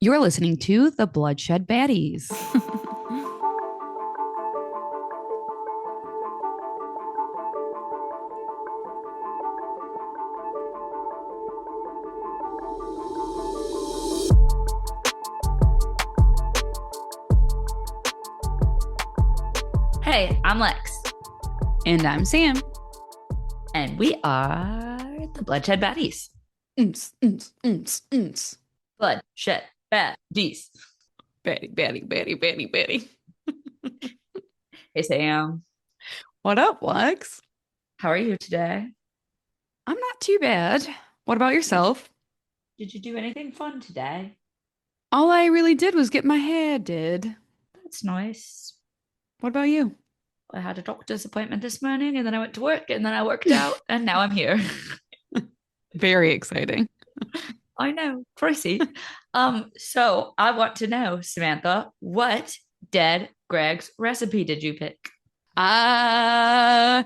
You're listening to the Bloodshed Baddies. Hey, I'm Lex, And I'm Sam. and we are the Bloodshed Baddies. Oons, oons, oons, oons. Bloodshed Baddies. Batty, batty, batty, batty, batty. Hey, Sam. What up, Lex? How are you today? I'm not too bad. What about yourself? Did you do anything fun today? All I really did was get my hair did. That's nice. What about you? I had a doctor's appointment this morning, and then I went to work, and then I worked out, and now I'm here. Very exciting. I know, crazy. So I want to know, Samantha, what dead Greg's recipe did you pick? I,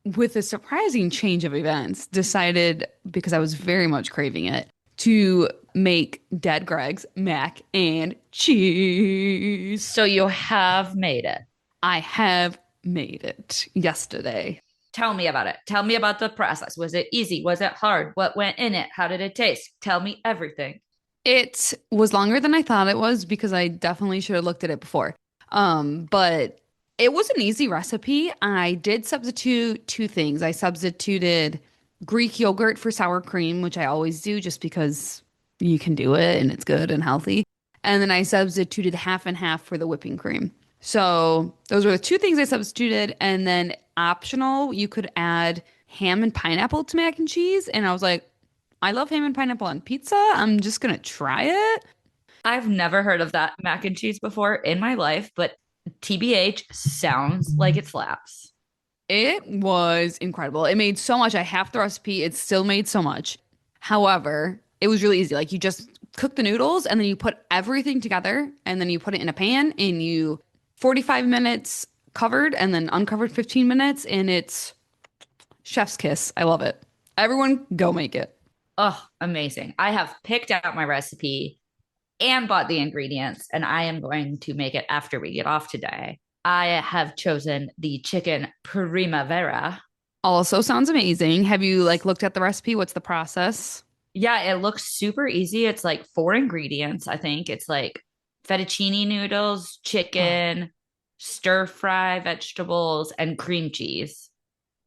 with a surprising change of events, decided, because I was very much craving it, to make Dead Greg's mac and cheese. So you have made it. I have made it yesterday. Tell me about it. Tell me about the process. Was it easy? Was it hard? What went in it? How did it taste? Tell me everything. It was longer than I thought it was because I definitely should have looked at it before. But it was an easy recipe. I did substitute two things. I substituted Greek yogurt for sour cream, which I always do just because you can do it and it's good and healthy. And then I substituted half and half for the whipping cream. So those were the two things I substituted. And then optional, you could add ham and pineapple to mac and cheese. And I was like, I love ham and pineapple on pizza. I'm just gonna try it. I've never heard of that mac and cheese before in my life, but TBH sounds like it slaps. It was incredible. It made so much. I have the recipe. It still made so much. However, it was really easy. Like you just cook the noodles and then you put everything together and then you put it in a pan and you 45 minutes covered and then uncovered 15 minutes and it's chef's kiss. I love it. Everyone go make it. Oh, amazing. I have picked out my recipe and bought the ingredients, and I am going to make it after we get off today. I have chosen the chicken primavera. Also sounds amazing. Have you like looked at the recipe? What's the process? Yeah, it looks super easy. It's like four ingredients, I think. It's like fettuccine noodles, Oh, chicken, stir fry vegetables, and cream cheese.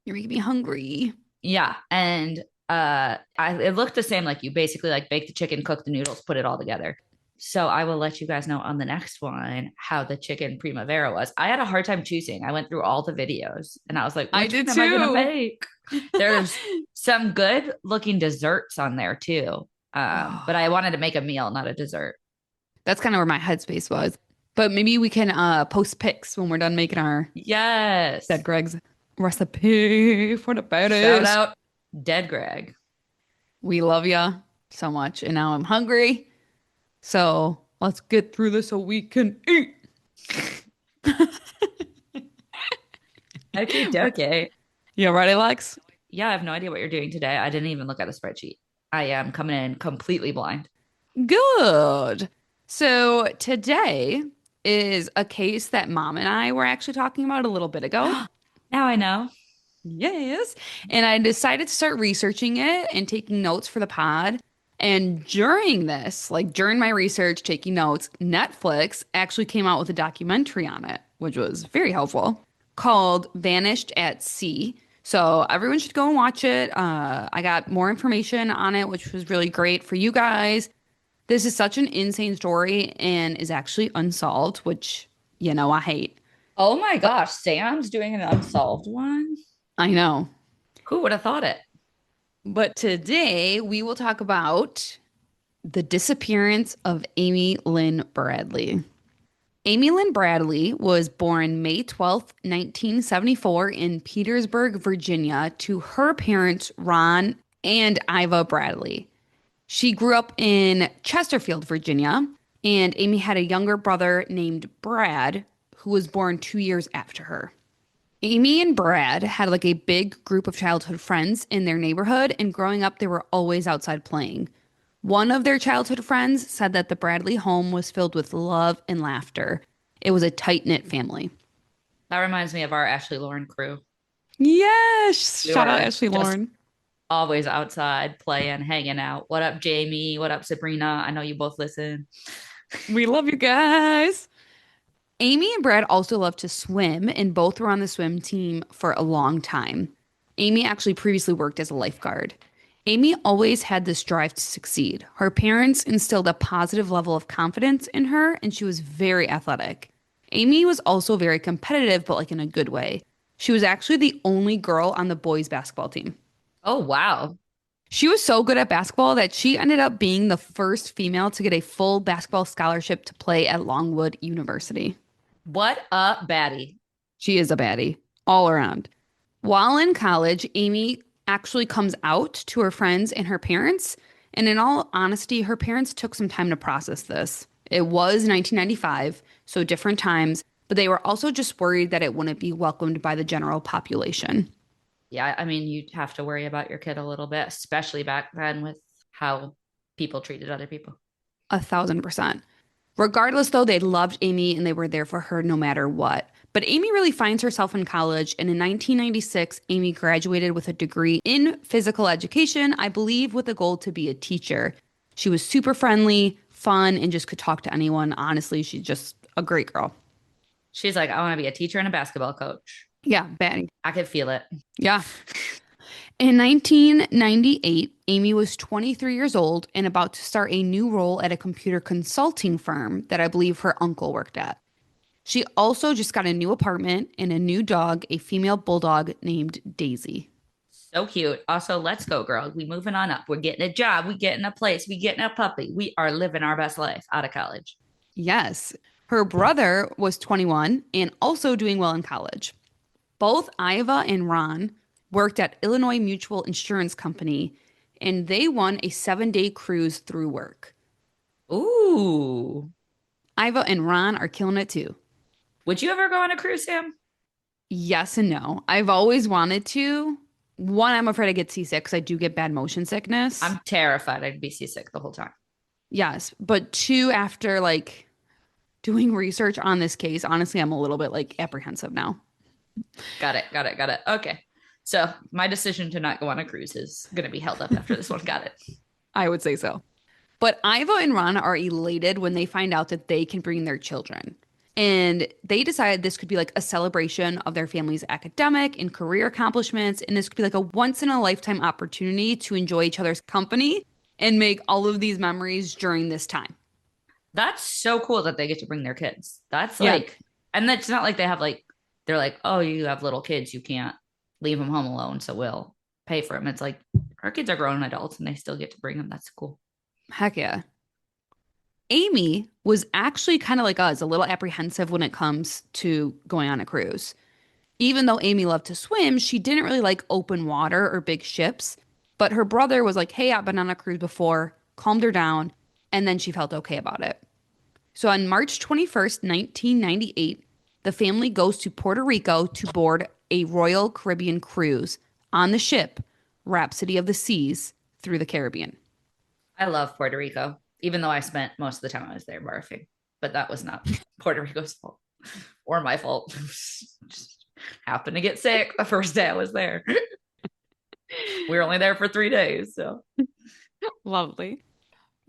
you're making me hungry. Yeah, and it looked the same. Like you basically like bake the chicken, cook the noodles, put it all together. So I will let you guys know on the next one how the chicken primavera was. I had a hard time choosing. I went through all the videos and I was like, I which did one am I gonna too. make? There's some good looking desserts on there too. But I wanted to make a meal, not a dessert. That's kind of where my headspace was. But maybe we can post pics when we're done making our Dead Yes. Greg's recipe for the Shout baddies. out Dead Greg. We love ya so much. And now I'm hungry. So let's get through this so we can eat. Okay, What? okay. You ready, Lex? Yeah, I have no idea what you're doing today. I didn't even look at a spreadsheet. I am coming in completely blind. Good. So today is a case that Mom and I were actually talking about a little bit ago. Now I know. Yes. And I decided to start researching it and taking notes for the pod. And during this, like during my research, taking notes, Netflix actually came out with a documentary on it, which was very helpful, called Vanished at Sea. So everyone should go and watch it. I got more information on it, which was really great for you guys. This is such an insane story and is actually unsolved, which, I hate. Oh my gosh, Sam's doing an unsolved one. I know. Who would have thought it? But today we will talk about the disappearance of Amy Lynn Bradley. Amy Lynn Bradley was born May 12th, 1974 in Petersburg, Virginia to her parents Ron and Iva Bradley. She grew up in Chesterfield, Virginia, and Amy had a younger brother named Brad who was born 2 years after her. Amy and Brad had like a big group of childhood friends in their neighborhood, and growing up, they were always outside playing. One of their childhood friends said that the Bradley home was filled with love and laughter. It was a tight-knit family. That reminds me of our Ashley Lauren crew. Yes! We Shout out were Ashley just Lauren. always outside playing, hanging out. What up, Jamie? What up, Sabrina? I know you both listen. We love you guys. Amy and Brad also love to swim, and both were on the swim team for a long time. Amy actually previously worked as a lifeguard. Amy always had this drive to succeed. Her parents instilled a positive level of confidence in her, and she was very athletic. Amy was also very competitive, but like in a good way. She was actually the only girl on the boys' basketball team. Oh, wow. She was so good at basketball that she ended up being the first female to get a full basketball scholarship to play at Longwood University. What up, baddie? She is a baddie all around. While in college, Amy actually comes out to her friends and her parents. And in all honesty, her parents took some time to process this. It was 1995, so different times, but they were also just worried that it wouldn't be welcomed by the general population. Yeah, I mean, you'd have to worry about your kid a little bit, especially back then with how people treated other people. 1,000%. Regardless, though, they loved Amy and they were there for her no matter what. But Amy really finds herself in college, and in 1996, Amy graduated with a degree in physical education, I believe with a goal to be a teacher. She was super friendly, fun, and just could talk to anyone. Honestly, she's just a great girl. She's like, I want to be a teacher and a basketball coach. Yeah, Batty. I could feel it. Yeah. In 1998, Amy was 23 years old and about to start a new role at a computer consulting firm that I believe her uncle worked at. She also just got a new apartment and a new dog, a female bulldog named Daisy. So cute. Also, let's go, girl. We moving on up. We're getting a job. We getting a place. We getting a puppy. We are living our best life out of college. Yes, her brother was 21 and also doing well in college. Both Iva and Ron worked at Illinois Mutual Insurance Company and they won a 7-day cruise through work. Ooh. Iva and Ron are killing it too. Would you ever go on a cruise, Sam? Yes and no. I've always wanted to. One, I'm afraid I get seasick because I do get bad motion sickness. I'm terrified I'd be seasick the whole time. Yes. But two, after like doing research on this case, honestly, I'm a little bit like apprehensive now. Got it. Got it. Got it. Okay. So my decision to not go on a cruise is going to be held up after this one. Got it. I would say so. But Iva and Ron are elated when they find out that they can bring their children. And they decided this could be like a celebration of their family's academic and career accomplishments. And this could be like a once in a lifetime opportunity to enjoy each other's company and make all of these memories during this time. That's so cool that they get to bring their kids. That's Yeah, like, and that's not like they have like, they're like, oh, you have little kids. You can't leave them home alone. So we'll pay for them. It's like our kids are grown adults and they still get to bring them. That's cool. heck yeah. Amy was actually kind of like us, a little apprehensive when it comes to going on a cruise. Even though Amy loved to swim, she didn't really like open water or big ships. But her brother was like, hey, I've been on a cruise before, calmed her down, and then she felt okay about it. So on March 21st, 1998, the family goes to Puerto Rico to board a Royal Caribbean cruise on the ship Rhapsody of the Seas through the Caribbean. I love Puerto Rico, even though I spent most of the time I was there barfing, but that was not Puerto Rico's fault or my fault. Just happened to get sick the first day I was there. We were only there for 3 days. So Lovely.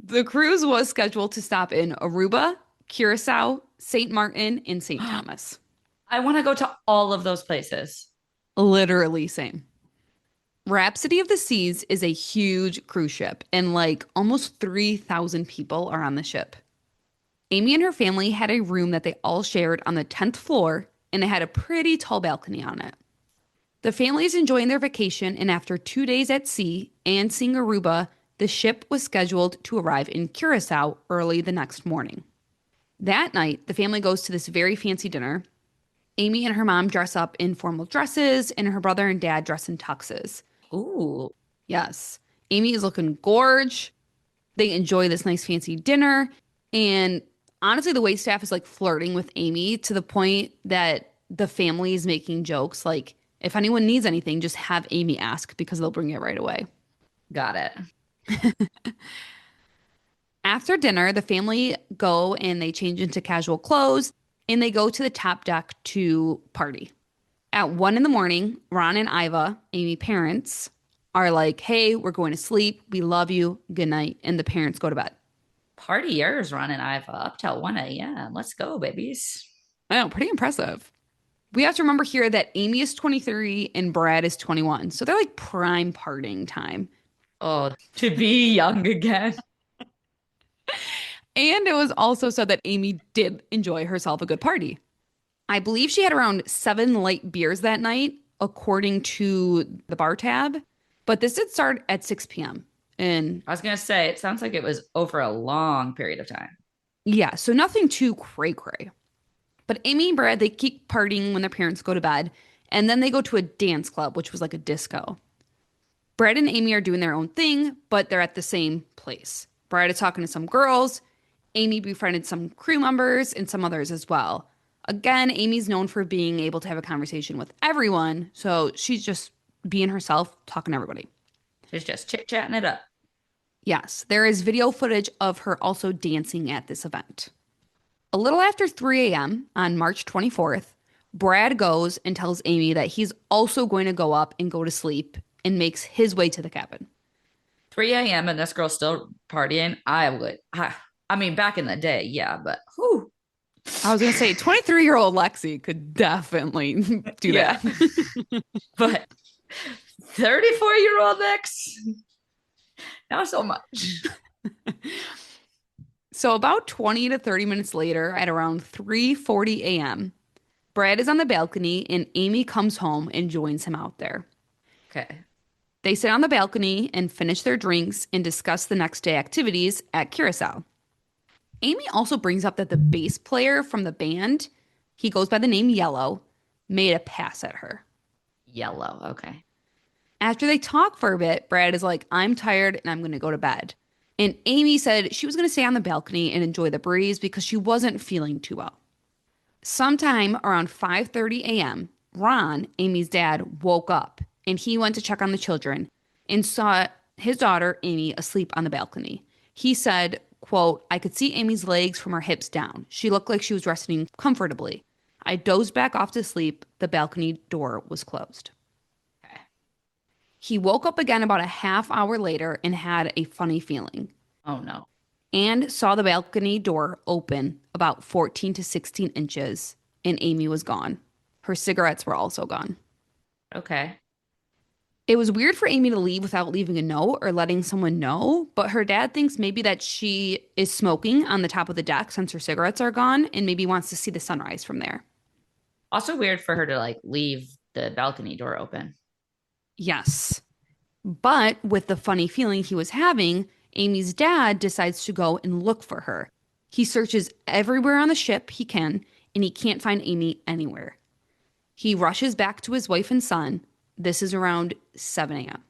The cruise was scheduled to stop in Aruba, Curacao, St. Martin, and St. Thomas. I want to go to all of those places. Literally same. Rhapsody of the Seas is a huge cruise ship, and like almost 3,000 people are on the ship. Amy and her family had a room that they all shared on the 10th floor, and it had a pretty tall balcony on it. The family is enjoying their vacation, and after 2 days at sea and seeing Aruba, the ship was scheduled to arrive in Curacao early the next morning. That night, the family goes to this very fancy dinner. Amy and her mom dress up in formal dresses, and her brother and dad dress in tuxes. Ooh, Yes. Amy is looking gorge. They enjoy this nice fancy dinner. And honestly, the wait staff is like flirting with Amy to the point that the family is making jokes like, if anyone needs anything, just have Amy ask because they'll bring it right away. got it. After dinner, the family go and they change into casual clothes and they go to the top deck to party. At 1 in the morning, Ron and Iva, Amy parents, are like, hey, we're going to sleep. We love you. Good night. And the parents go to bed. Partiers running. I've up till 1 a.m. Let's go, babies. I know, pretty impressive. We have to remember here that Amy is 23 and Brad is 21. So they're like prime partying time. Oh, to be young again. And it was also said that Amy did enjoy herself a good party. I believe she had around 7 light beers that night, according to the bar tab. But this did start at 6 p.m. And I was going to say, it sounds like it was over a long period of time. yeah, so nothing too cray cray. But Amy and Brad, they keep partying when their parents go to bed. And then they go to a dance club, which was like a disco. Brad and Amy are doing their own thing, but they're at the same place. Brad is talking to some girls. Amy befriended some crew members and some others as well. Again, Amy's known for being able to have a conversation with everyone, so she's just being herself, talking to everybody. She's just chit chatting it up. Yes, there is video footage of her also dancing at this event. A little after 3 a.m. on March 24th, Brad goes and tells Amy that he's also going to go up and go to sleep and makes his way to the cabin. 3 a.m. and this girl's still partying. I mean, back in the day, yeah, but whew, I was going to say 23-year-old Lexi could definitely do yeah. that. But 34-year-old X, not so much. So about 20 to 30 minutes later, at around 3:40 a.m., Brad is on the balcony and Amy comes home and joins him out there. Okay. They sit on the balcony and finish their drinks and discuss the next day activities at Curacao. Amy also brings up that the bass player from the band, he goes by the name Yellow, made a pass at her. Yellow. Okay. After they talk for a bit, Brad is like, I'm tired and I'm going to go to bed. And Amy said she was going to stay on the balcony and enjoy the breeze because she wasn't feeling too well. Sometime around 5:30 a.m., Ron, Amy's dad, woke up and he went to check on the children and saw his daughter, Amy, asleep on the balcony. He said, quote, I could see Amy's legs from her hips down. She looked like she was resting comfortably. I dozed back off to sleep. The balcony door was closed. Okay. He woke up again about a half hour later and had a funny feeling Oh no. and saw the balcony door open about 14 to 16 inches, and Amy was gone. Her cigarettes were also gone. Okay. It was weird for Amy to leave without leaving a note or letting someone know, but her dad thinks maybe that she is smoking on the top of the deck since her cigarettes are gone and maybe wants to see the sunrise from there. Also weird for her to like leave the balcony door open. Yes. But with the funny feeling he was having, Amy's dad decides to go and look for her. He searches everywhere on the ship he can, and he can't find Amy anywhere. He rushes back to his wife and son. This is around 7 a.m.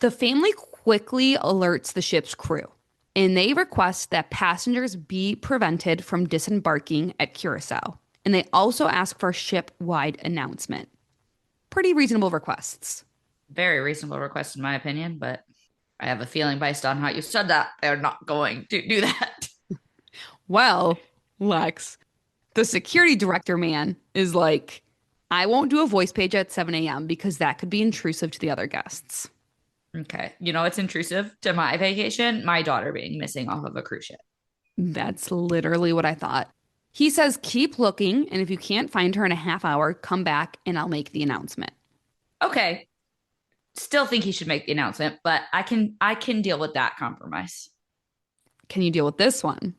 The family quickly alerts the ship's crew, and they request that passengers be prevented from disembarking at Curacao. And they also ask for a ship-wide announcement. Pretty reasonable requests. Very reasonable request, in my opinion, but I have a feeling based on how you said that, they're not going to do that. Well, Lex, the security director man is like, I won't do a voice page at 7 a.m. because that could be intrusive to the other guests. Okay. You know, it's intrusive to my vacation, my daughter being missing off of a cruise ship. That's literally what I thought. He says, keep looking, and if you can't find her in a half hour, come back and I'll make the announcement. Okay. Still think he should make the announcement, but I can deal with that compromise. Can you deal with this one?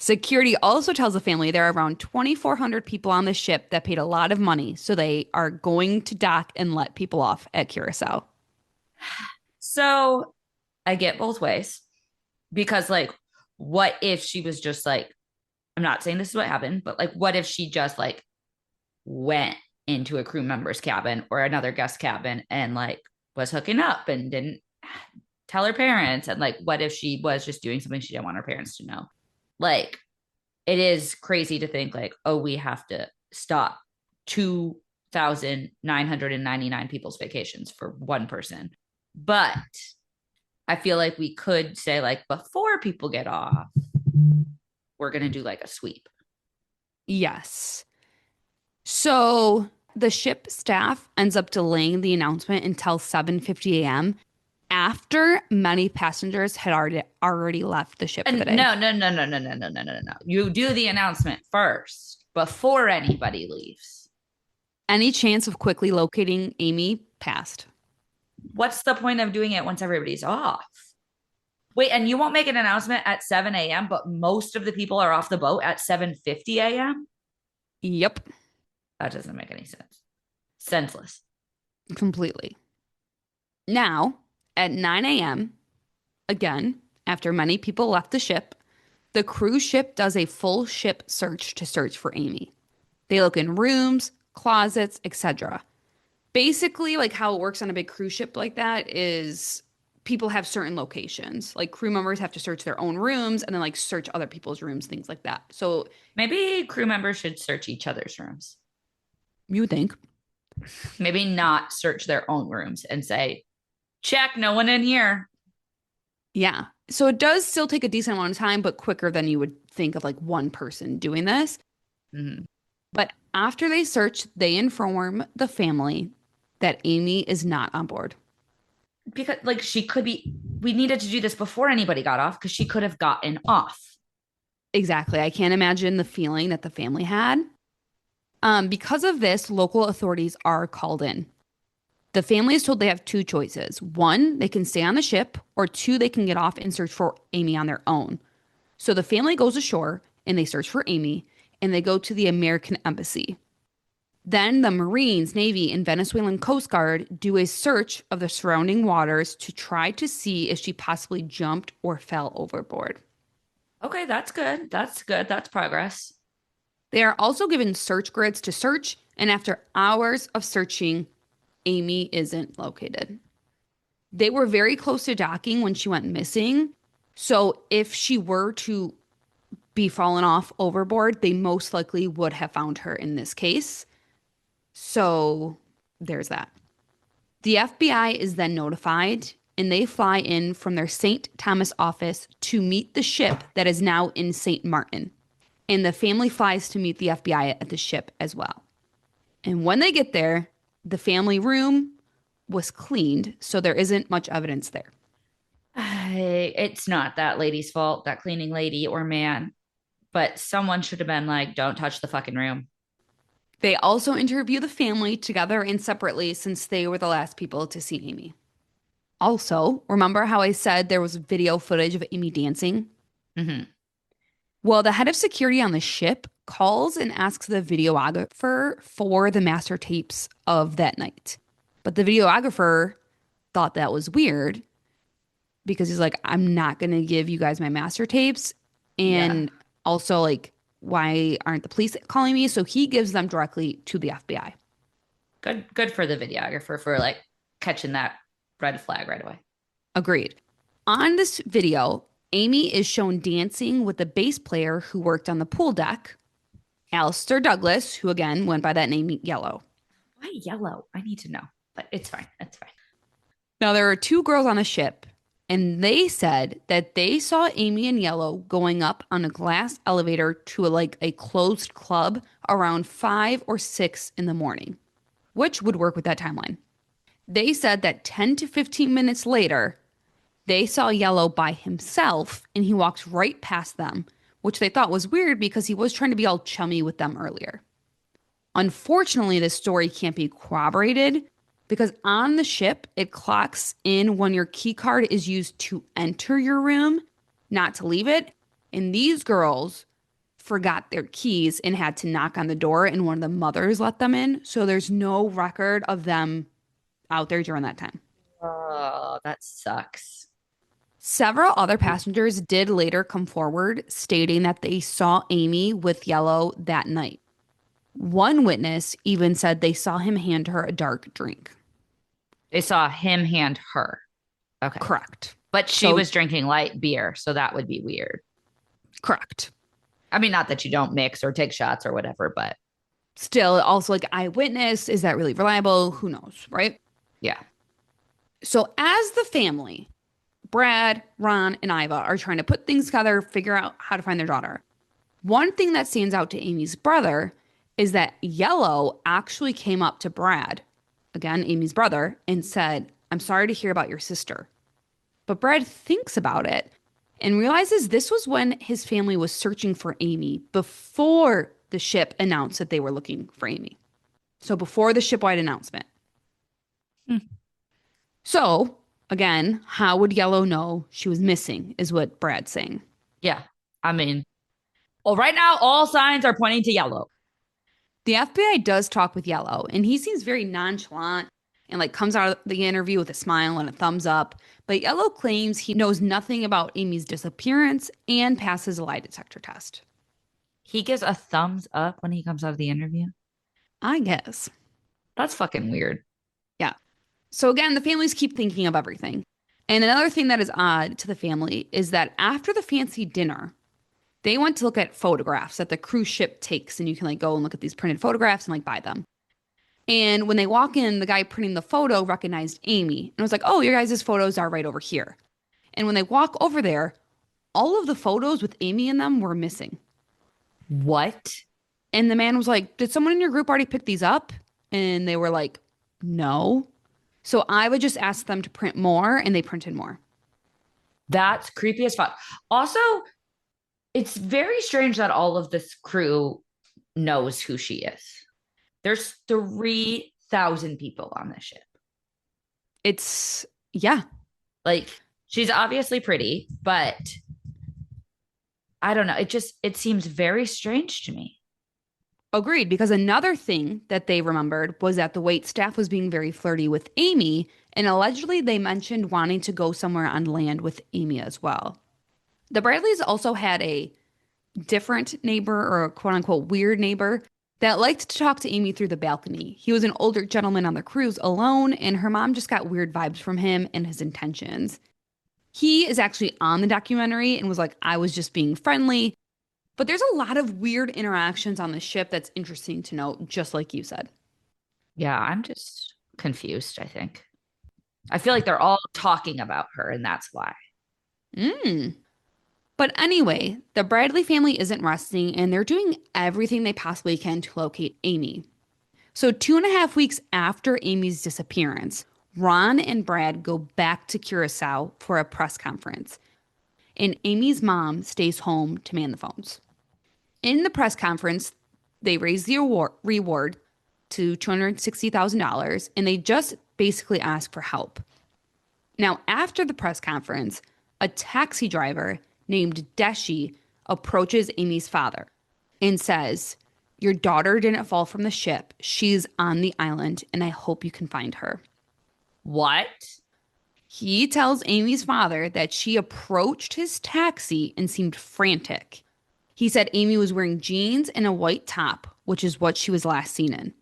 Security also tells the family there are around 2,400 people on the ship that paid a lot of money, so they are going to dock and let people off at Curacao. So I get both ways because, like, what if she was just like, I'm not saying this is what happened, but like, what if she just like went into a crew member's cabin or another guest cabin and like was hooking up and didn't tell her parents? And like, what if she was just doing something she didn't want her parents to know? Like, it is crazy to think like, oh, we have to stop 2,999 people's vacations for one person. But I feel like we could say, like, before people get off, we're going to do like a sweep. Yes. So the ship staff ends up delaying the announcement until 7:50 a.m. after many passengers had already left the ship for the And day. no, no, no, no, no, no, no, no, no, no. You do the announcement first before anybody leaves. Any chance of quickly locating Amy passed. What's the point of doing it once everybody's off? Wait, and you won't make an announcement at 7 a.m., but most of the people are off the boat at 7:50 a.m.? Yep, That doesn't make any sense. Senseless. completely. Now, at 9 a.m., again, after many people left the ship, the cruise ship does a full ship search for Amy. They look in rooms, closets, etc. Basically, like how it works on a big cruise ship like that is people have certain locations. Like crew members have to search their own rooms and then like search other people's rooms, things like that. So Maybe crew members should search each other's rooms. you would think, Maybe not search their own rooms and say, check, no one in here. yeah. So it does still take a decent amount of time, but quicker than you would think of like one person doing this. Mhm. But after they search, they inform the family that Amy is not on board. Because, like, she could be, we needed to do this before anybody got off because she could have gotten off. Exactly. I can't imagine the feeling that the family had. Because of this, local authorities are called in. The family is told they have two choices. One, they can stay on the ship, or two, they can get off and search for Amy on their own. So the family goes ashore and they search for Amy and they go to the American embassy. Then the Marines, Navy, and Venezuelan Coast Guard do a search of the surrounding waters to try to see if she possibly jumped or fell overboard. Okay, that's good. That's good. That's progress. They are also given search grids to search, and after hours of searching, Amy isn't located. They were very close to docking when she went missing. So if she were to be fallen off overboard, they most likely would have found her in this case. So there's that. The FBI is then notified and they fly in from their St. Thomas office to meet the ship that is now in St. Martin. And the family flies to meet the FBI at the ship as well. And when they get there, the family room was cleaned, so there isn't much evidence there. It's not that lady's fault, that cleaning lady or man, but someone should have been like, don't touch the fucking room. They also interview the family together and separately since they were the last people to see Amy. Also, remember how I said there was video footage of Amy dancing? Mm-hmm. Well, the head of security on the ship calls and asks the videographer for the master tapes of that night. But the videographer thought that was weird because he's like, I'm not going to give you guys my master tapes. Yeah. And also, like, why aren't the police calling me? So he gives them directly to the FBI. Good for the videographer for like catching that red flag right away. Agreed. On this video, Amy is shown dancing with the bass player who worked on the pool deck, Alistair Douglas, who again went by that name Yellow. Why yellow? I need to know, but it's fine. It's fine. Now, there are two girls on the ship, and they said that they saw Amy and Yellow going up on a glass elevator to like a closed club around 5 or 6 in the morning, which would work with that timeline. They said that 10 to 15 minutes later, they saw Yellow by himself and he walks right past them, which they thought was weird because he was trying to be all chummy with them earlier. Unfortunately, this story can't be corroborated because on the ship, it clocks in when your key card is used to enter your room, not to leave it. And these girls forgot their keys and had to knock on the door, and one of the mothers let them in. So there's no record of them out there during that time. Oh, that sucks. Several other passengers did later come forward stating that they saw Amy with Yellow that night. One witness even said they saw him hand her a dark drink. They saw him hand her. Okay. Correct. But she So, was drinking light beer, so that would be weird. correct. I mean, not that you don't mix or take shots or whatever, but Still, also like eyewitness, is that really reliable? Who knows, right? yeah. So, as the family Brad, Ron, and Iva are trying to put things together, figure out how to find their daughter. One thing that stands out to Amy's brother is that Yellow actually came up to Brad, again, Amy's brother, and said, "I'm sorry to hear about your sister." But Brad thinks about it and realizes this was when his family was searching for Amy before the ship announced that they were looking for Amy. So before the shipwide announcement. Hmm. So, again, how would Yellow know she was missing, is what Brad's saying. Yeah. I mean, well, right now, all signs are pointing to yellow. The FBI does talk with Yellow, and he seems very nonchalant and like comes out of the interview with a smile and a thumbs up. But Yellow claims he knows nothing about Amy's disappearance and passes a lie detector test. He gives a thumbs up when he comes out of the interview. I guess. That's fucking weird. Yeah. So again, the families keep thinking of everything. And another thing that is odd to the family is that after the fancy dinner, they went to look at photographs that the cruise ship takes, and you can like go and look at these printed photographs and like buy them. And when they walk in, the guy printing the photo recognized Amy and was like, "Oh, your guys' photos are right over here." And when they walk over there, all of the photos with Amy in them were missing. What? And the man was like, "Did someone in your group already pick these up?" And they were like, "No." So I would just ask them to print more, and they printed more. That's creepy as fuck. Also, it's very strange that all of this crew knows who she is. There's 3,000 people on this ship. It's, yeah, Like, she's obviously pretty, but I don't know. It seems very strange to me. agreed. Because another thing that they remembered was that the wait staff was being very flirty with Amy, and allegedly they mentioned wanting to go somewhere on land with Amy as well. The Bradleys also had a different neighbor, or a quote unquote weird neighbor, that liked to talk to Amy through the balcony. He was an older gentleman on the cruise alone, and her mom just got weird vibes from him and his intentions. He is actually on the documentary and was like, "I was just being friendly." But there's a lot of weird interactions on the ship that's interesting to note, just like you said. Yeah, I'm just confused, I think. I feel like they're all talking about her, and that's why. Mm. But anyway, the Bradley family isn't resting and they're doing everything they possibly can to locate Amy. So, 2.5 weeks after Amy's disappearance, Ron and Brad go back to Curacao for a press conference, and Amy's mom stays home to man the phones. In the press conference, they raise the reward to $260,000, and they just basically ask for help. Now, after the press conference, a taxi driver named Deshi approaches Amy's father and says, "Your daughter didn't fall from the ship. She's on the island, and I hope you can find her." What? He tells Amy's father that she approached his taxi and seemed frantic. He said Amy was wearing jeans and a white top, which is what she was last seen in.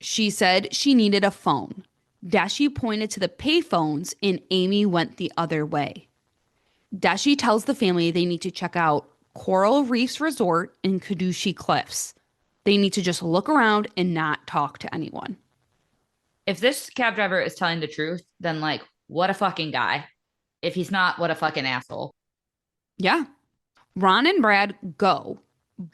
She said she needed a phone. Dashi pointed to the payphones and Amy went the other way. Dashi tells the family they need to check out Coral Reefs Resort and Kadushi Cliffs. They need to just look around and not talk to anyone. If this cab driver is telling the truth, then like, what a fucking guy. If he's not, what a fucking asshole. Yeah. Ron and Brad go,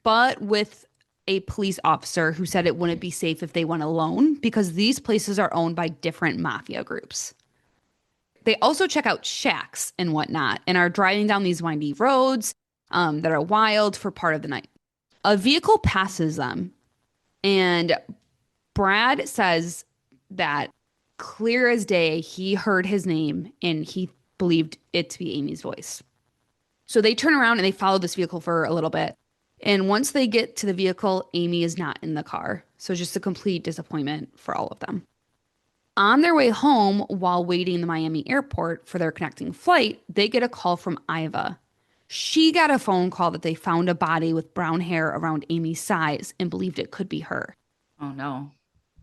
but with a police officer who said it wouldn't be safe if they went alone because these places are owned by different mafia groups. They also check out shacks and whatnot and are driving down these windy roads that are wild for part of the night. A vehicle passes them, and Brad says that clear as day, he heard his name and he believed it to be Amy's voice. So they turn around and they follow this vehicle for a little bit. And once they get to the vehicle, Amy is not in the car. So just a complete disappointment for all of them. On their way home, while waiting in the Miami airport for their connecting flight, they get a call from Iva. She got a phone call that they found a body with brown hair around Amy's size and believed it could be her. Oh no.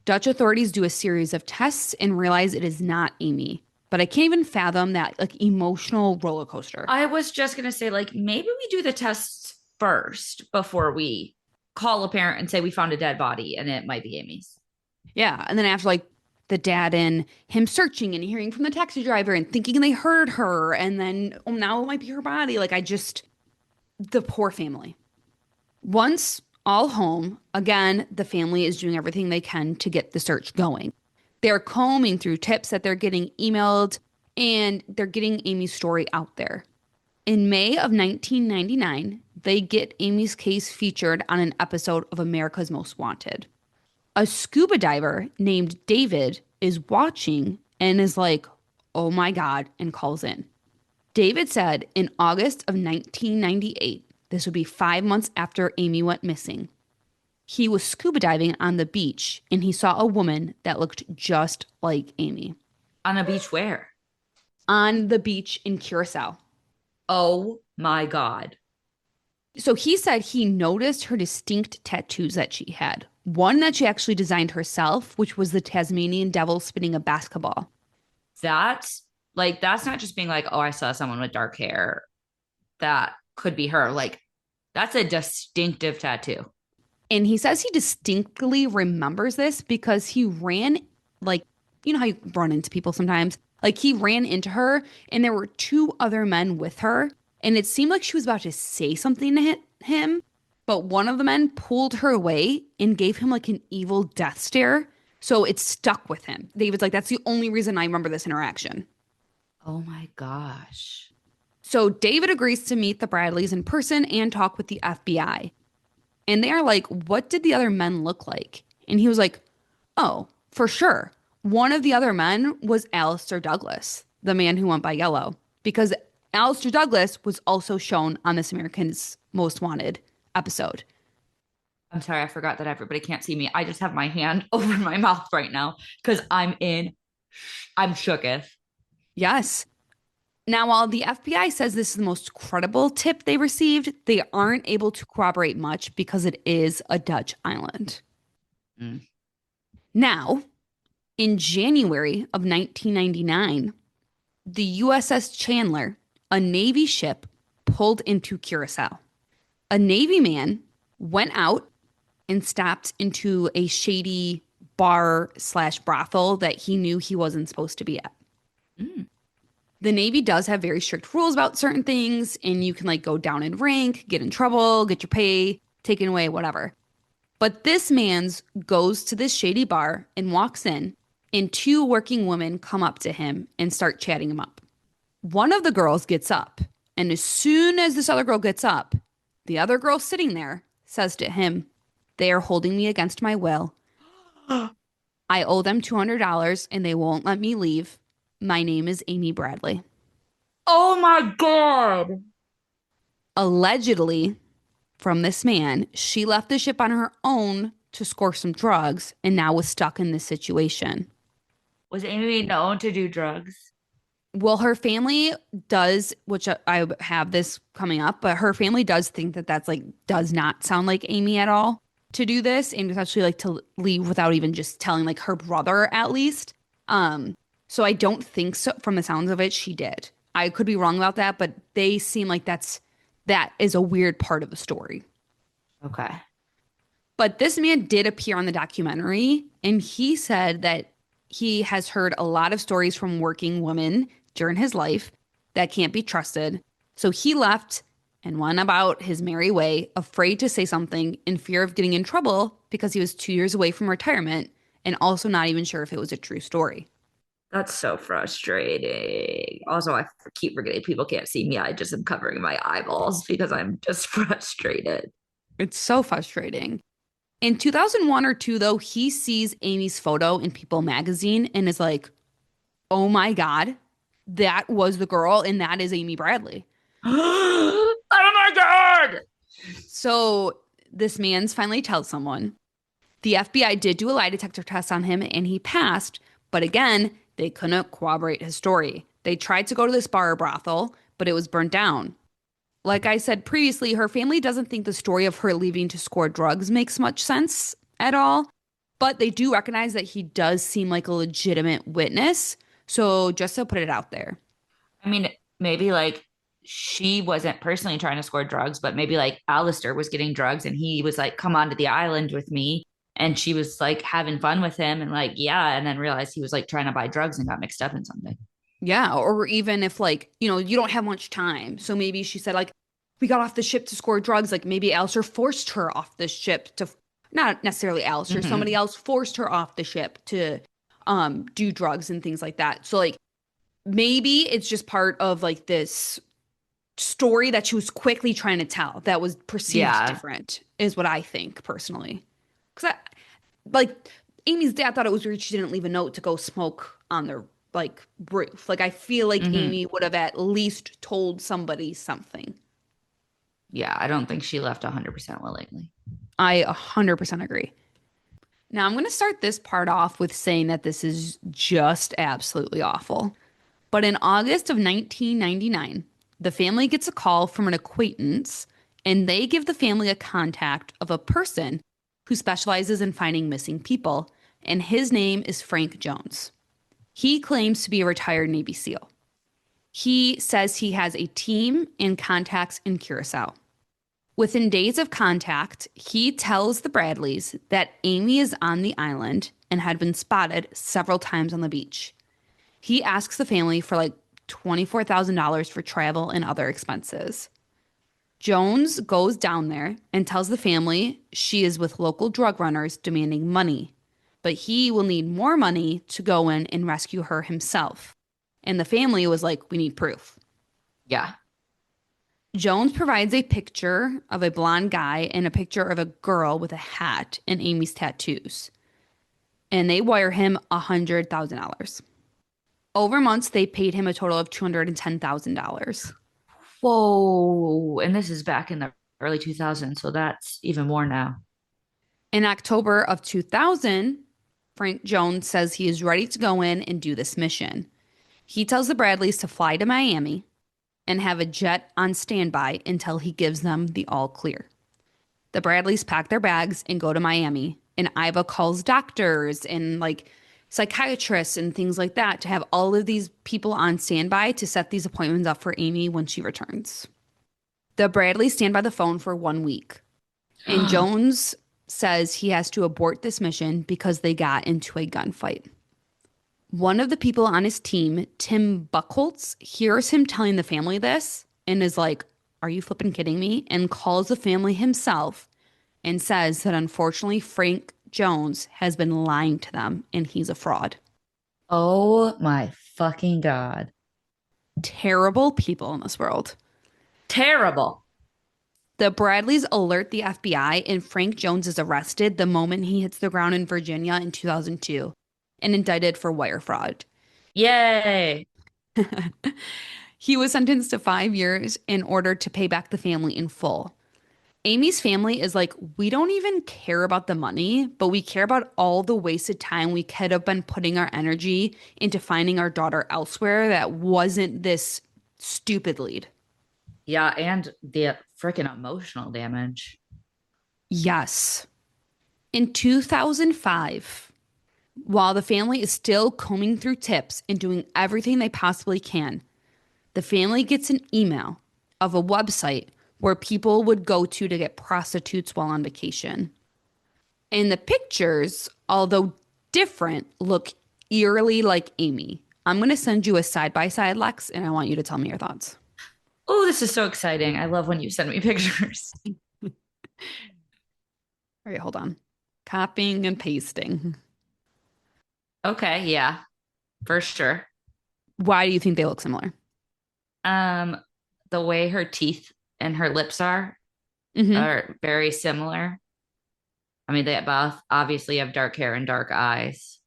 Dutch authorities do a series of tests and realize it is not Amy. But I can't even fathom that like emotional roller coaster. I was just gonna say, like, maybe we do the tests first before we call a parent and say we found a dead body and it might be Amy's. Yeah. And then after like the dad and him searching and hearing from the taxi driver and thinking they heard her. And then, oh, now it might be her body. Like, the poor family. Once all home, again, the family is doing everything they can to get the search going. They're combing through tips that they're getting emailed and they're getting Amy's story out there. In May of 1999, they get Amy's case featured on an episode of America's Most Wanted. A scuba diver named David is watching and is like, oh my God, and calls in. David said in August of 1998, this would be 5 months after Amy went missing, he was scuba diving on the beach and he saw a woman that looked just like Amy On a beach where? on the beach in Curacao. Oh my God. So he said he noticed her distinct tattoos that she had. One that she actually designed herself, which was the Tasmanian devil spinning a basketball. That's like, that's not just being like, oh, I saw someone with dark hair. That could be her. Like, that's a distinctive tattoo. And he says he distinctly remembers this because he ran, like, you know how you run into people sometimes? Like, he ran into her, and there were two other men with her. And it seemed like she was about to say something to him, but one of the men pulled her away and gave him like an evil death stare. So it stuck with him. David's like, that's the only reason I remember this interaction. Oh my gosh. So David agrees to meet the Bradleys in person and talk with the FBI. And they are like, what did the other men look like? And he was like, oh, for sure. One of the other men was Alistair Douglas, the man who went by Yellow, because Alistair Douglas was also shown on This American's Most Wanted episode. I'm sorry, I forgot that everybody can't see me. I just have my hand over my mouth right now because I'm shooketh. Yes. Now, while the FBI says this is the most credible tip they received, they aren't able to corroborate much because it is a Dutch island. Mm. Now, in January of 1999, the USS Chandler, a Navy ship, pulled into Curacao. A Navy man went out and stopped into a shady bar slash brothel that he knew he wasn't supposed to be at. Mm. The Navy does have very strict rules about certain things, and you can like go down in rank, get in trouble, get your pay taken away, whatever. But this man's goes to this shady bar and walks in, and two working women come up to him and start chatting him up. One of the girls gets up, and as soon as this other girl gets up, the other girl sitting there says to him, they are holding me against my will. I owe them $200 and they won't let me leave. My name is Amy Bradley. Oh my God. Allegedly, from this man, she left the ship on her own to score some drugs and now was stuck in this situation. Was Amy known to do drugs? Well, her family does, which I have this coming up, but her family does think that that's like, does not sound like Amy at all to do this, and especially like to leave without even just telling like her brother at least. So I don't think so. From the sounds of it, she did. I could be wrong about that, but they seem like that is a weird part of the story. Okay. But this man did appear on the documentary, and he said that he has heard a lot of stories from working women during his life that can't be trusted. So he left and went about his merry way, afraid to say something in fear of getting in trouble because he was 2 years away from retirement and also not even sure if it was a true story. That's so frustrating. Also, I keep forgetting people can't see me. I just am covering my eyeballs because I'm just frustrated. It's so frustrating. In 2001 or two, though, he sees Amy's photo in People magazine and is like, oh my God, that was the girl and that is Amy Bradley. Oh my God. So this man's finally tells someone. The FBI did do a lie detector test on him and he passed, but again, they couldn't corroborate his story. They tried to go to this bar or brothel, but it was burnt down. Like I said previously, her family doesn't think the story of her leaving to score drugs makes much sense at all, but they do recognize that he does seem like a legitimate witness. So just to put it out there. I mean, maybe like she wasn't personally trying to score drugs, but maybe like Alistair was getting drugs and he was like, come onto the island with me And she was like having fun with him and like, yeah, and then realized he was like trying to buy drugs and got mixed up in something. Yeah, or even if like, you don't have much time. So maybe she said like we got off the ship to score drugs, like maybe Alistair forced her off the ship to not necessarily Alistair, somebody Hmm. else forced her off the ship to do drugs and things like that. So like maybe it's just part of like this story that she was quickly trying to tell that was perceived Yeah. different is what I think personally. Because like Amy's dad thought it was weird she didn't leave a note to go smoke on their like roof. Like I feel like Hmm. Amy would have at least told somebody something. Yeah. I don't think she left 100% willingly. I 100% agree. Now I'm going to start this part off with saying that this is just absolutely awful. But in August of 1999, the family gets a call from an acquaintance and they give the family a contact of a person who specializes in finding missing people, and his name is Frank Jones. He claims to be a retired Navy SEAL. He says he has a team and contacts in Curacao. Within days of contact, he tells the Bradleys that Amy is on the island and had been spotted several times on the beach. He asks the family for like $24,000 for travel and other expenses. Jones goes down there and tells the family she is with local drug runners demanding money, but he will need more money to go in and rescue her himself. And the family was like, we need proof. Yeah. Jones provides a picture of a blonde guy and a picture of a girl with a hat and Amy's tattoos. And they wire him $100,000. Over months, they paid him a total of $210,000. Whoa. And this is back in the early 2000s. So that's even more now. In October of 2000, Frank Jones says he is ready to go in and do this mission. He tells the Bradleys to fly to Miami and have a jet on standby until he gives them the all clear. The Bradleys pack their bags and go to Miami, and Iva calls doctors and like psychiatrists and things like that to have all of these people on standby to set these appointments up for Amy when she returns. The Bradleys stand by the phone for 1 week, and Jones says he has to abort this mission because they got into a gunfight. One of the people on his team, Tim Buckholtz, hears him telling the family this and is like, are you flipping kidding me? And calls the family himself and says that unfortunately Frank Jones has been lying to them and he's a fraud. Oh my fucking God. Terrible people in this world. Terrible. The Bradleys alert the FBI and Frank Jones is arrested the moment he hits the ground in Virginia in 2002 and indicted for wire fraud. Yay. He was sentenced to 5 years in order to pay back the family in full. Amy's family is like, we don't even care about the money, but we care about all the wasted time we could have been putting our energy into finding our daughter elsewhere that wasn't this stupid lead. Yeah. And the freaking emotional damage. Yes. In 2005, while the family is still combing through tips and doing everything they possibly can, the family gets an email of a website where people would go to get prostitutes while on vacation. And the pictures, although different, look eerily like Amy. I'm going to send you a side by side, Lex, and I want you to tell me your thoughts. Oh, this is so exciting. I love when you send me pictures. All right, hold on. Copying and pasting. Okay. Yeah, for sure. Why do you think they look similar? Um, the way her teeth and her lips Hmm. are very similar. I mean, they both obviously have dark hair and dark eyes.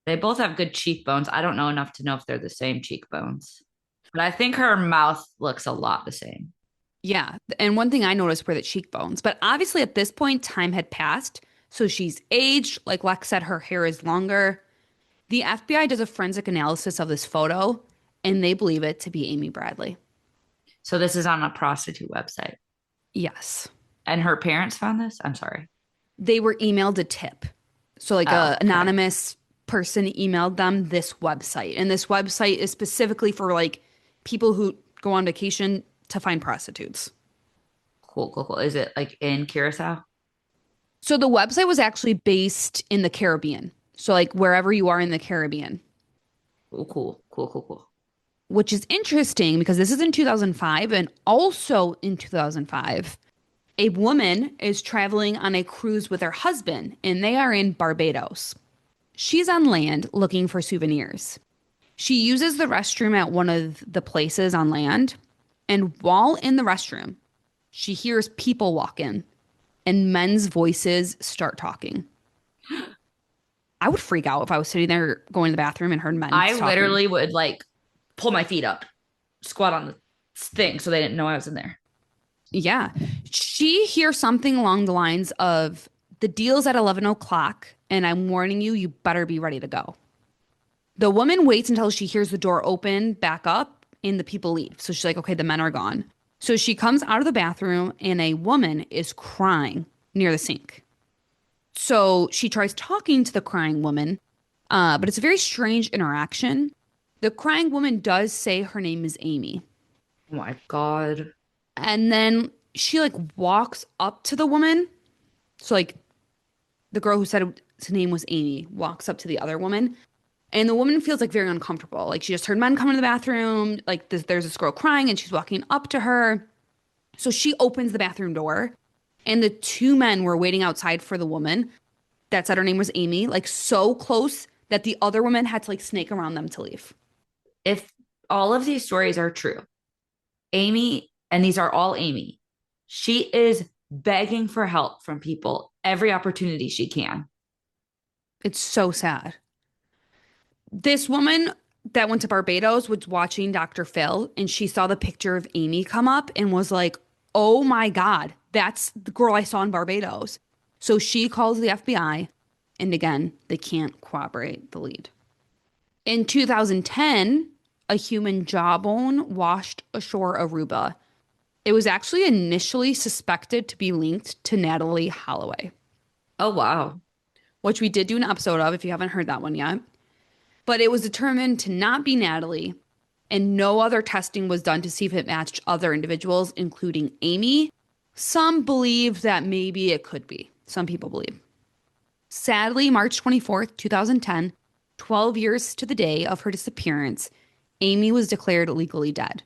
They both have good cheekbones. I don't know enough to know if they're the same cheekbones, but I think her mouth looks a lot the same. Yeah. And one thing I noticed were the cheekbones. But obviously, at this point, time had passed. So she's aged. Like Lex said, her hair is longer. The FBI does a forensic analysis of this photo, and they believe it to be Amy Bradley. So this is on a prostitute website. Yes. And her parents found this? I'm sorry. They were emailed a tip. So like Oh, a okay. anonymous person emailed them this website. And this website is specifically for like people who go on vacation to find prostitutes. Cool, cool, cool. Is it like in Curacao? So the website was actually based in the Caribbean. So like wherever you are in the Caribbean, Oh, cool, cool, cool, cool. which is interesting because this is in 2005 and also in 2005, a woman is traveling on a cruise with her husband and they are in Barbados. She's on land looking for souvenirs. She uses the restroom at one of the places on land, and while in the restroom, she hears people walk in and men's voices start talking. I would freak out if I was sitting there going to the bathroom and heard men I talking. literally would like pull my feet up, squat on the thing so they didn't know I was in there. Yeah. She hears something along the lines of, the deal's at 11 o'clock, and I'm warning you, you better be ready to go. The woman waits until she hears the door open back up and the people leave. So she's like, okay, the men are gone. So she comes out of the bathroom and a woman is crying near the sink. So she tries talking to the crying woman, but it's a very strange interaction. The crying woman does say her name is Amy. Oh my God. And then she like walks up to the woman. So like the girl who said his name was Amy walks up to the other woman. And the woman feels like very uncomfortable. Like she just heard men come into the bathroom. Like there's this girl crying and she's walking up to her. So she opens the bathroom door and the two men were waiting outside for the woman that said her name was Amy, like so close that the other woman had to like snake around them to leave. If all of these stories are true, Amy, and these are all Amy, she is begging for help from people every opportunity she can. It's so sad. This woman that went to Barbados was watching Dr. Phil and she saw the picture of Amy come up and was like, oh my God, that's the girl I saw in Barbados. So she calls the FBI, and again, they can't corroborate the lead. In 2010, a human jawbone washed ashore Aruba. It was actually initially suspected to be linked to Natalie Holloway, Oh, wow. which we did do an episode of if you haven't heard that one yet. But it was determined to not be Natalie, and no other testing was done to see if it matched other individuals, including Amy. Some believe that maybe it could be. Some people believe. Sadly, March 24th, 2010, 12 years to the day of her disappearance, Amy was declared legally dead.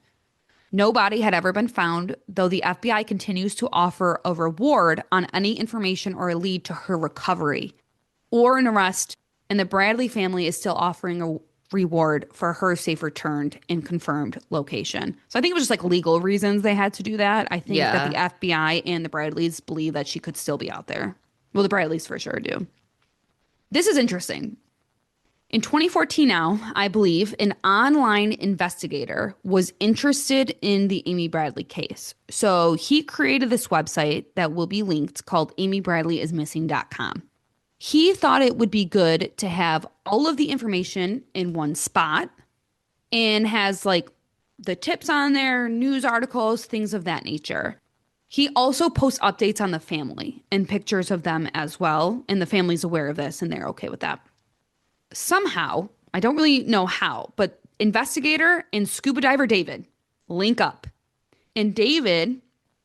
No body had ever been found, though the FBI continues to offer a reward on any information or a lead to her recovery or an arrest, and the Bradley family is still offering a reward for her safe return and confirmed location. So I think it was just like legal reasons they had to do that. I think that the Yeah. FBI and the Bradleys believe that she could still be out there. Well, the Bradleys for sure do. This is interesting. In 2014 now, I believe, an online investigator was interested in the Amy Bradley case. So he created this website that will be linked called amybradleyismissing.com. He thought it would be good to have all of the information in one spot and has like the tips on there, news articles, things of that nature. He also posts updates on the family and pictures of them as well. And the family's aware of this and they're okay with that. Somehow, I don't really know how, but investigator and scuba diver David link up. And David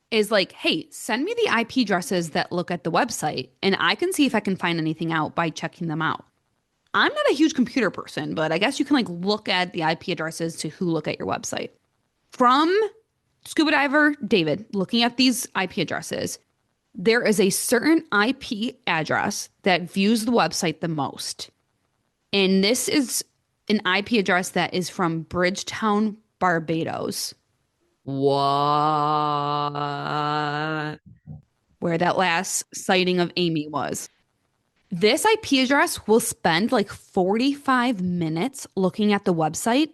is like, hey, send me the IP addresses that look at the website, and I can see if I can find anything out by checking them out. I'm not a huge computer person, but I guess you can like look at the IP addresses to who look at your website. From scuba diver David looking at these IP addresses, there is a certain IP address that views the website the most. And this is an IP address that is from Bridgetown, Barbados, What? where that last sighting of Amy was. This IP address will spend like 45 minutes looking at the website,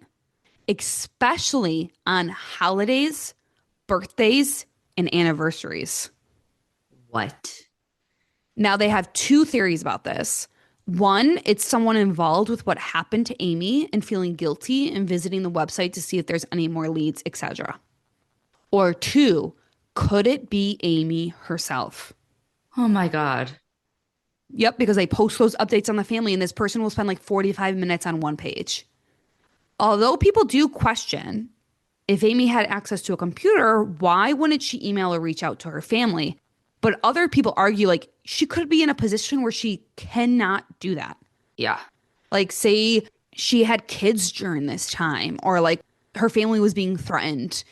especially on holidays, birthdays, and anniversaries. What? Now, they have two theories about this. One, it's someone involved with what happened to Amy and feeling guilty and visiting the website to see if there's any more leads, etc. Or two, could it be Amy herself? Oh my God. Yep, because they post those updates on the family, and this person will spend like 45 minutes on one page. Although people do question if Amy had access to a computer, why wouldn't she email or reach out to her family? But other people argue like she could be in a position where she cannot do that. Yeah. Like, say she had kids during this time, or like her family was being threatened.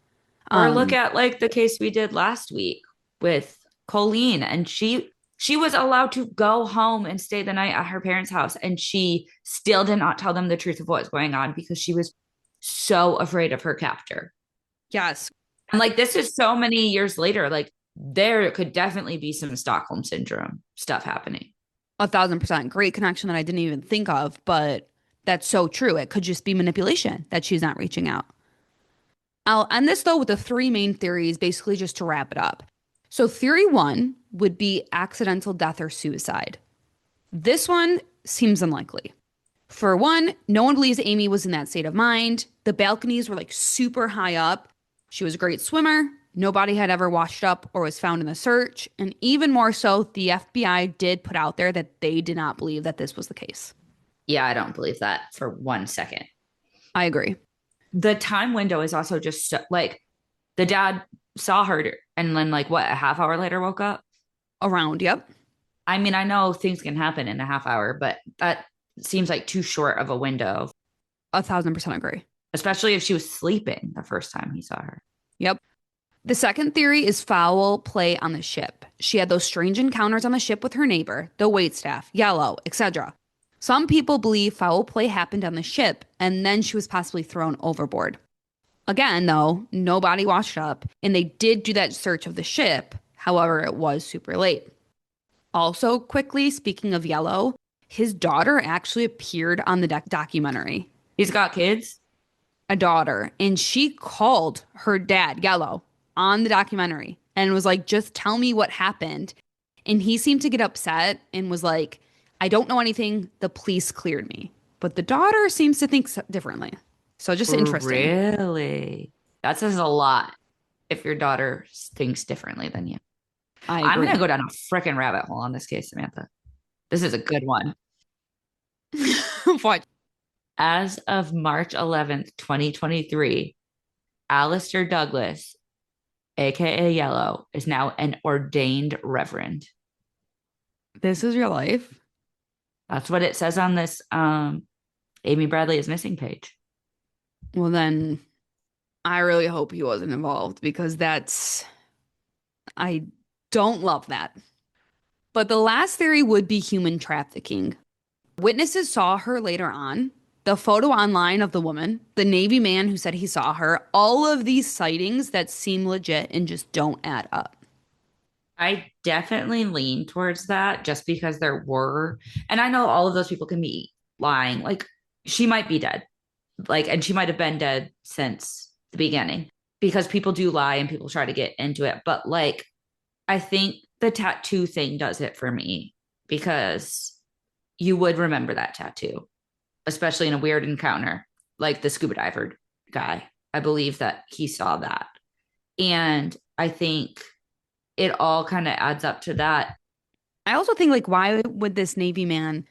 Or look Um, at like the case we did last week with Colleen, and she was allowed to go home and stay the night at her parents' house, and she still did not tell them the truth of what was going on because she was so afraid of her captor. yes, And like this is so many years later, like there could definitely be some Stockholm syndrome stuff happening. 1,000% great connection that I didn't even think of, but that's so true. It could just be manipulation that she's not reaching out. I'll end this though with the three main theories, basically just to wrap it up. So, theory one would be accidental death or suicide. This one seems unlikely. For one, no one believes Amy was in that state of mind. The balconies were like super high up. She was a great swimmer. Nobody had ever washed up or was found in the search. And even more so, the FBI did put out there that they did not believe that this was the case. Yeah, I don't believe that for 1 second. I agree. The time window is also just so, like the dad saw her and then like what a half hour later woke up. Around, yep. I mean, I know things can happen in a half hour, but that seems like too short of a window, 1,000% agree. especially if she was sleeping the first time he saw her. Yep. The second theory is foul play on the ship. She had those strange encounters on the ship with her neighbor, the waitstaff, Yellow, etc. Some people believe foul play happened on the ship and then she was possibly thrown overboard. Again, though, no body washed up, and they did do that search of the ship. However, it was super late. Also, quickly, speaking of Yellow, his daughter actually appeared on the documentary. He's got kids. A daughter, and she called her dad, Yellow, on the documentary and was like, just tell me what happened. And he seemed to get upset and was like, I don't know anything. The police cleared me. But the daughter seems to think differently. So just interesting. Really? That says a lot if your daughter thinks differently than you. I I'm going to agree. go down a freaking rabbit hole on this case, Samantha. This is a good one. What? As of March 11th, 2023, Alistair Douglas, aka Yellow, is now an ordained reverend. This is your life? That's what it says on this Amy Bradley is missing page. Well, then I really hope he wasn't involved because I don't love that. But the last theory would be human trafficking. Witnesses saw her later on. The photo online of the woman, the Navy man who said he saw her, all of these sightings that seem legit and just don't add up. I definitely lean towards that just because there were, and I know all of those people can be lying. Like she might be dead, like, and she might have been dead since the beginning because people do lie and people try to get into it. But like, I think the tattoo thing does it for me because you would remember that tattoo, especially in a weird encounter like the scuba diver guy. I believe that he saw that. And I think it all kind of adds up to that. I also think, like, why would this Navy man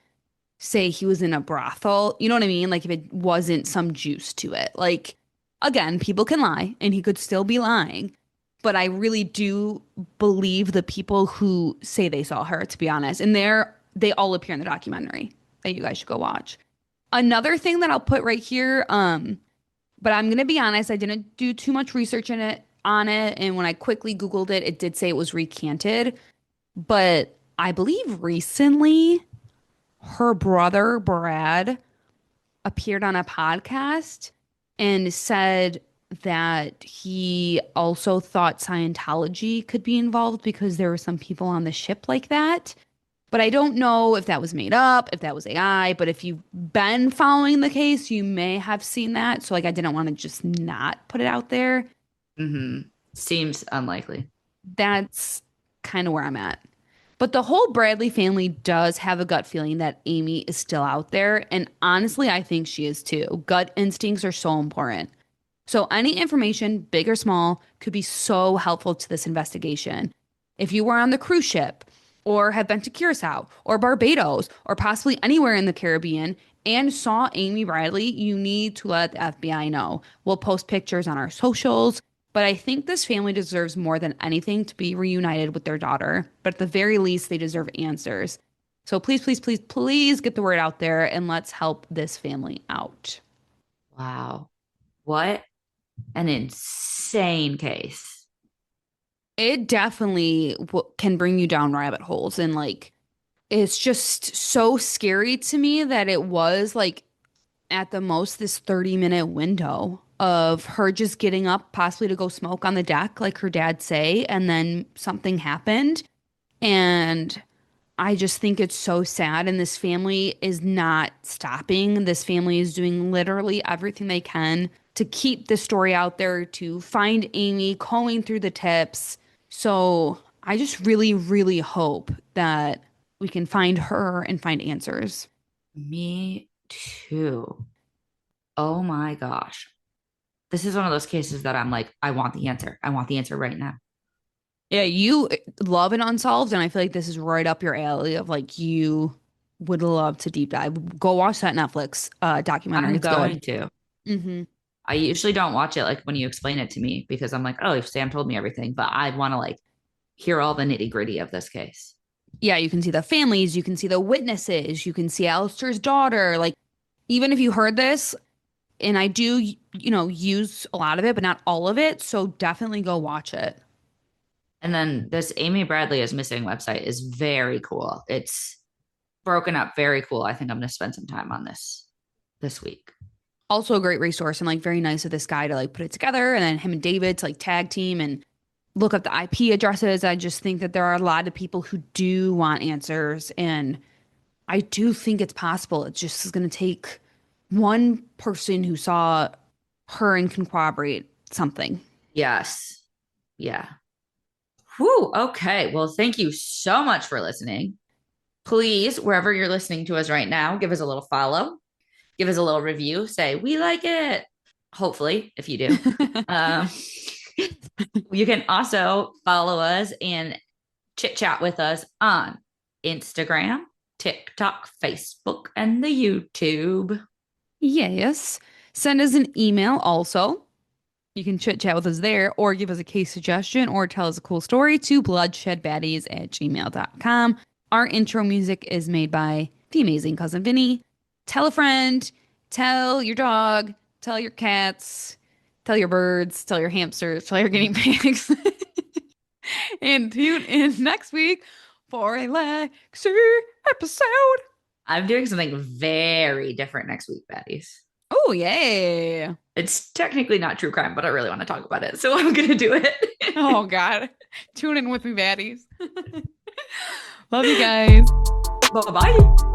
say he was in a brothel? You know what I mean? Like, if it wasn't some juice to it. Like, again, people can lie and he could still be lying. But I really do believe the people who say they saw her, to be honest. And they all appear in the documentary that you guys should go watch. Another thing that I'll put right here, but I'm gonna be honest, I didn't do too much research in it on it, and when I quickly Googled it, it did say it was recanted. But I believe recently her brother Brad appeared on a podcast and said that he also thought Scientology could be involved because there were some people on the ship like that. But I don't know if that was made up, if that was AI, but if you've been following the case, you may have seen that. So like I didn't want to just not put it out there. Mm-hmm. Seems unlikely. That's kind of where I'm at. But the whole Bradley family does have a gut feeling that Amy is still out there. And honestly, I think she is too. Gut instincts are so important. So any information, big or small, could be so helpful to this investigation. If you were on the cruise ship or have been to Curacao or Barbados or possibly anywhere in the Caribbean and saw Amy Bradley, you need to let the FBI know. We'll post pictures on our socials, But I think this family deserves more than anything to be reunited with their daughter. But at the very least, they deserve answers. So please, please, please, please get the word out there and let's help this family out. Wow. What an insane case. It definitely can bring you down rabbit holes. And like, it's just so scary to me that it was like at the most this 30-minute window of her just getting up, possibly to go smoke on the deck, like her dad say, and then something happened. And I just think it's so sad. And this family is not stopping. This family is doing literally everything they can to keep the story out there, to find Amy, combing through the tips. So I just really, really hope that we can find her and find answers. Me too. Oh my gosh. This is one of those cases that I'm like, I want the answer. I want the answer right now. Yeah, you love an unsolved, and I feel like this is right up your alley of like you would love to deep dive. Go watch that Netflix documentary. I'm It's good. going to. Hmm. I usually don't watch it like when you explain it to me because I'm like, oh, if Sam told me everything, but I want to like hear all the nitty gritty of this case. Yeah, you can see the families, you can see the witnesses, you can see Alistair's daughter. Like, even if you heard this, and I do, use a lot of it, but not all of it. So definitely go watch it. And then this Amy Bradley is missing website is very cool. It's broken up very cool. I think I'm going to spend some time on this week. Also a great resource and like very nice of this guy to like put it together and then him and David to like tag team and look up the IP addresses. I just think that there are a lot of people who do want answers and I do think it's possible. It just is going to take one person who saw her and can corroborate something. Yes. Yeah. Whew. Okay. Well, thank you so much for listening. Please, wherever you're listening to us right now, give us a little follow, give us a little review, say, we like it. Hopefully, if you do. Um, you can also follow us and chit chat with us on Instagram, TikTok, Facebook, and the YouTube. Yes. Send us an email also. You can chit chat with us there or give us a case suggestion or tell us a cool story to bloodshedbaddies@gmail.com. Our intro music is made by the amazing cousin Vinny. Tell a friend, tell your dog, tell your cats, tell your birds, tell your hamsters, tell your guinea pigs. And tune in next week for a Lexi episode. I'm doing something very different next week, Baddies. Oh, yay. It's technically not true crime, but I really want to talk about it. So I'm going to do it. Oh, God. Tune in with me, baddies. Love you guys. Bye bye.